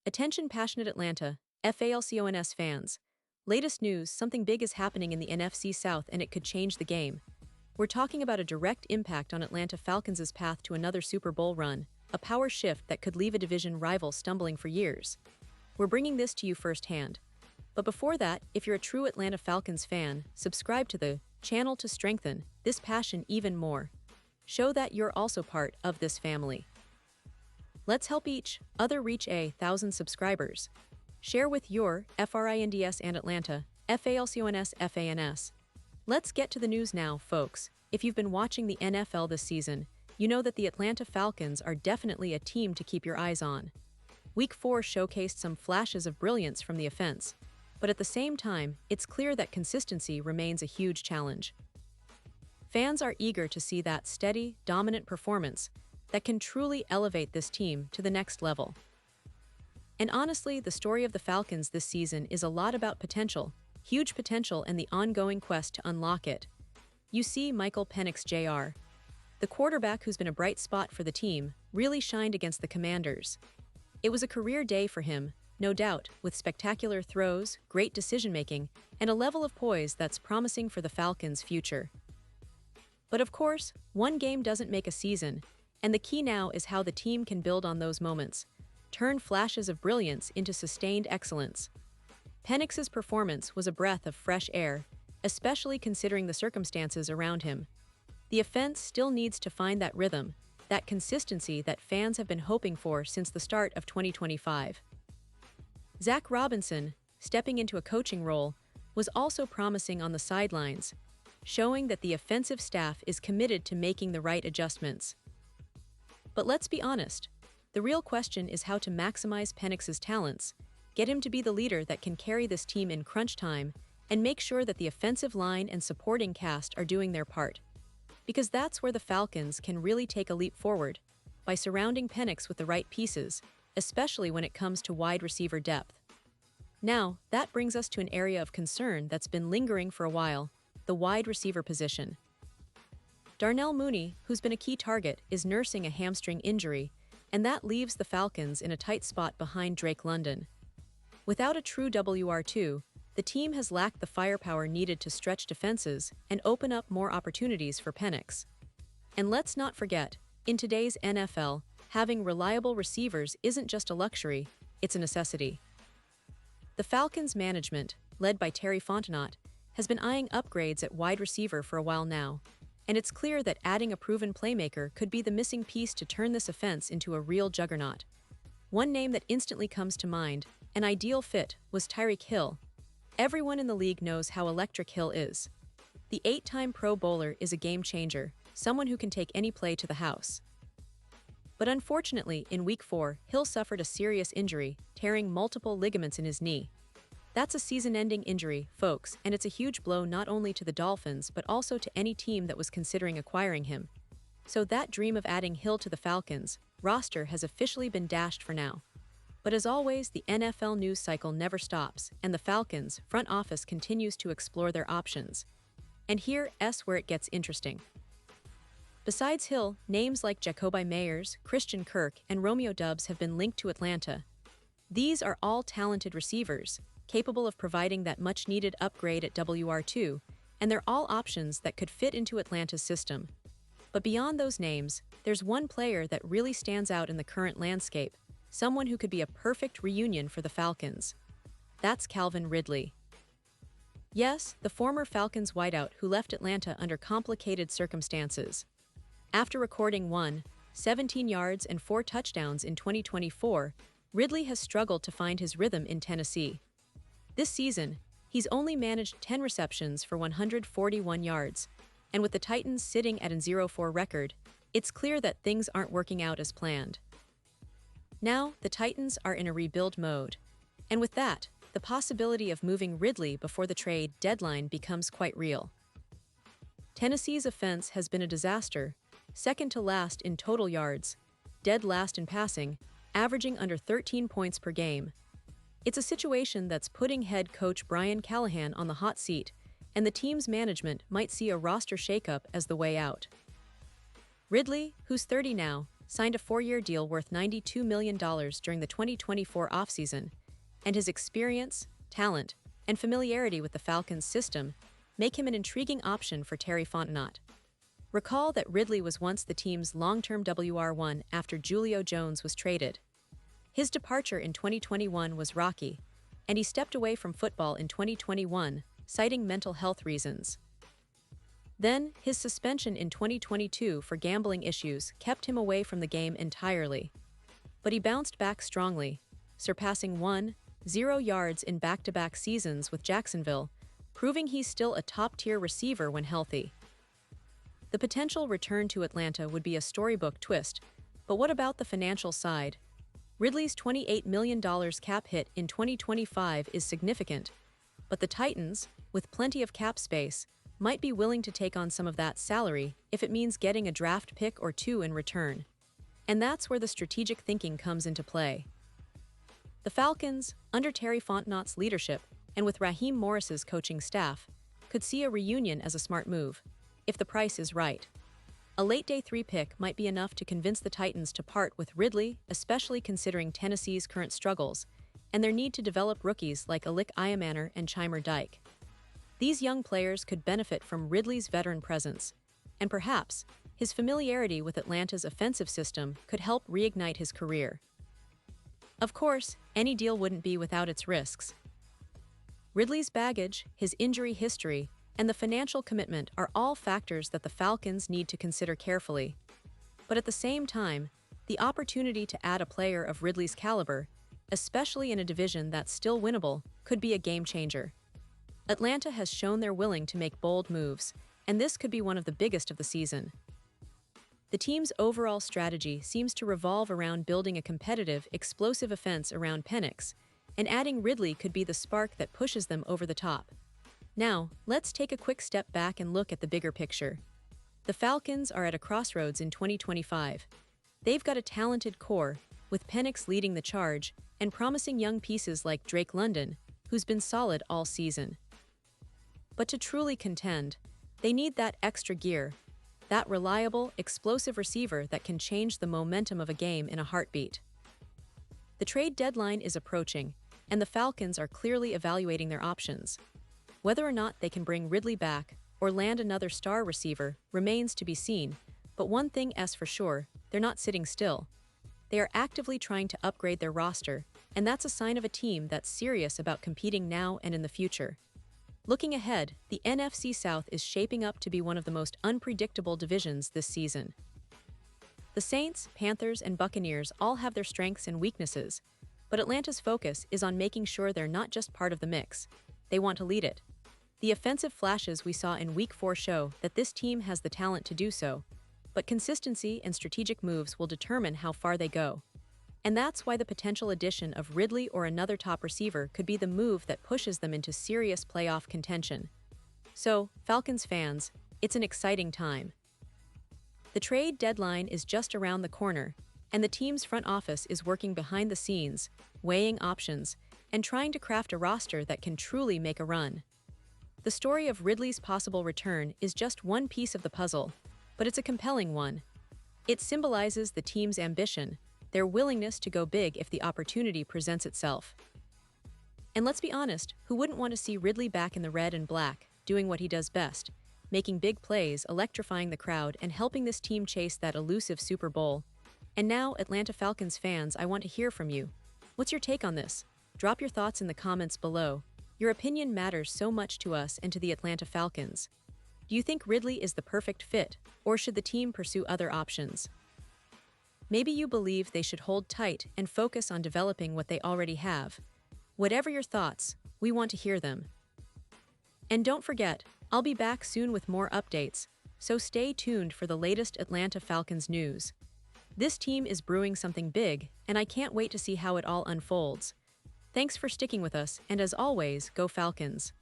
Attention passionate Atlanta, Falcons fans. Latest news, something big is happening in the NFC South and it could change the game. We're talking about a direct impact on Atlanta Falcons' path to another Super Bowl run, a power shift that could leave a division rival stumbling for years. We're bringing this to you firsthand. But before that, if you're a true Atlanta Falcons fan, subscribe to the channel to strengthen this passion even more. Show that you're also part of this family. Let's help each other reach 1,000 subscribers. Share with your FRINDS and Atlanta, FALCONS FANS. Let's get to the news now, folks. If you've been watching the NFL this season, you know that the Atlanta Falcons are definitely a team to keep your eyes on. Week 4 showcased some flashes of brilliance from the offense, but at the same time, it's clear that consistency remains a huge challenge. Fans are eager to see that steady, dominant performance that can truly elevate this team to the next level. And honestly, the story of the Falcons this season is a lot about potential, huge potential, and the ongoing quest to unlock it. You see, Michael Penix Jr., the quarterback who's been a bright spot for the team, really shined against the Commanders. It was a career day for him, no doubt, with spectacular throws, great decision-making, and a level of poise that's promising for the Falcons' future. But of course, one game doesn't make a season, and the key now is how the team can build on those moments, turn flashes of brilliance into sustained excellence. Penix's performance was a breath of fresh air, especially considering the circumstances around him. The offense still needs to find that rhythm, that consistency that fans have been hoping for since the start of 2025. Zach Robinson, stepping into a coaching role, was also promising on the sidelines, showing that the offensive staff is committed to making the right adjustments. But let's be honest, the real question is how to maximize Penix's talents, get him to be the leader that can carry this team in crunch time, and make sure that the offensive line and supporting cast are doing their part. Because that's where the Falcons can really take a leap forward, by surrounding Penix with the right pieces, especially when it comes to wide receiver depth. Now, that brings us to an area of concern that's been lingering for a while, the wide receiver position. Darnell Mooney, who's been a key target, is nursing a hamstring injury, and that leaves the Falcons in a tight spot behind Drake London. Without a true WR2, the team has lacked the firepower needed to stretch defenses and open up more opportunities for Penix. And let's not forget, in today's NFL, having reliable receivers isn't just a luxury, it's a necessity. The Falcons management, led by Terry Fontenot, has been eyeing upgrades at wide receiver for a while now, and it's clear that adding a proven playmaker could be the missing piece to turn this offense into a real juggernaut. One name that instantly comes to mind, an ideal fit, was Tyreek Hill. Everyone in the league knows how electric Hill is. The 8-time Pro Bowler is a game changer, someone who can take any play to the house. But unfortunately, in Week 4, Hill suffered a serious injury, tearing multiple ligaments in his knee. That's a season-ending injury, folks, and it's a huge blow not only to the Dolphins but also to any team that was considering acquiring him. So that dream of adding Hill to the Falcons roster has officially been dashed for now. But as always, the NFL news cycle never stops, and the Falcons' front office continues to explore their options. And here's where it gets interesting. Besides Hill, names like Jacoby Meyers, Christian Kirk, and Romeo Doubs have been linked to Atlanta. These are all talented receivers, capable of providing that much-needed upgrade at WR2, and they're all options that could fit into Atlanta's system. But beyond those names, there's one player that really stands out in the current landscape, someone who could be a perfect reunion for the Falcons. That's Calvin Ridley. Yes, the former Falcons wideout who left Atlanta under complicated circumstances. After recording 17 yards and 4 touchdowns in 2024, Ridley has struggled to find his rhythm in Tennessee. This season, he's only managed 10 receptions for 141 yards, and with the Titans sitting at a 0-4 record, it's clear that things aren't working out as planned. Now, the Titans are in a rebuild mode, and with that, the possibility of moving Ridley before the trade deadline becomes quite real. Tennessee's offense has been a disaster, second to last in total yards, dead last in passing, averaging under 13 points per game. It's a situation that's putting head coach Brian Callahan on the hot seat, and the team's management might see a roster shakeup as the way out. Ridley, who's 30 now, signed a 4-year deal worth $92 million during the 2024 offseason, and his experience, talent, and familiarity with the Falcons' system make him an intriguing option for Terry Fontenot. Recall that Ridley was once the team's long-term WR1 after Julio Jones was traded. His departure in 2021 was rocky, and he stepped away from football in 2021, citing mental health reasons. Then, his suspension in 2022 for gambling issues kept him away from the game entirely. But he bounced back strongly, surpassing 0 yards in back-to-back seasons with Jacksonville, proving he's still a top-tier receiver when healthy. The potential return to Atlanta would be a storybook twist, but what about the financial side? Ridley's $28 million cap hit in 2025 is significant, but the Titans, with plenty of cap space, might be willing to take on some of that salary if it means getting a draft pick or two in return. And that's where the strategic thinking comes into play. The Falcons, under Terry Fontenot's leadership and with Raheem Morris's coaching staff, could see a reunion as a smart move, if the price is right. A late day 3 pick might be enough to convince the Titans to part with Ridley, especially considering Tennessee's current struggles and their need to develop rookies like Alik Iamaner and Chimer Dike. These young players could benefit from Ridley's veteran presence, and perhaps his familiarity with Atlanta's offensive system could help reignite his career. Of course, any deal wouldn't be without its risks. Ridley's baggage, his injury history, and the financial commitment are all factors that the Falcons need to consider carefully. But at the same time, the opportunity to add a player of Ridley's caliber, especially in a division that's still winnable, could be a game-changer. Atlanta has shown they're willing to make bold moves, and this could be one of the biggest of the season. The team's overall strategy seems to revolve around building a competitive, explosive offense around Penix, and adding Ridley could be the spark that pushes them over the top. Now, let's take a quick step back and look at the bigger picture. The Falcons are at a crossroads in 2025. They've got a talented core, with Penix leading the charge, and promising young pieces like Drake London, who's been solid all season. But to truly contend, they need that extra gear, that reliable, explosive receiver that can change the momentum of a game in a heartbeat. The trade deadline is approaching, and the Falcons are clearly evaluating their options. Whether or not they can bring Ridley back or land another star receiver remains to be seen, but one thing is for sure, they're not sitting still. They are actively trying to upgrade their roster, and that's a sign of a team that's serious about competing now and in the future. Looking ahead, the NFC South is shaping up to be one of the most unpredictable divisions this season. The Saints, Panthers, and Buccaneers all have their strengths and weaknesses, but Atlanta's focus is on making sure they're not just part of the mix. They want to lead it. The offensive flashes we saw in Week 4 show that this team has the talent to do so, but consistency and strategic moves will determine how far they go. And that's why the potential addition of Ridley or another top receiver could be the move that pushes them into serious playoff contention. So, Falcons fans, it's an exciting time. The trade deadline is just around the corner, and the team's front office is working behind the scenes, weighing options, and trying to craft a roster that can truly make a run. The story of Ridley's possible return is just one piece of the puzzle, but it's a compelling one. It symbolizes the team's ambition, their willingness to go big if the opportunity presents itself. And let's be honest, who wouldn't want to see Ridley back in the red and black, doing what he does best, making big plays, electrifying the crowd, and helping this team chase that elusive Super Bowl? And now, Atlanta Falcons fans, I want to hear from you. What's your take on this? Drop your thoughts in the comments below. Your opinion matters so much to us and to the Atlanta Falcons. Do you think Ridley is the perfect fit, or should the team pursue other options? Maybe you believe they should hold tight and focus on developing what they already have. Whatever your thoughts, we want to hear them. And don't forget, I'll be back soon with more updates, so stay tuned for the latest Atlanta Falcons news. This team is brewing something big, and I can't wait to see how it all unfolds. Thanks for sticking with us, and as always, go Falcons!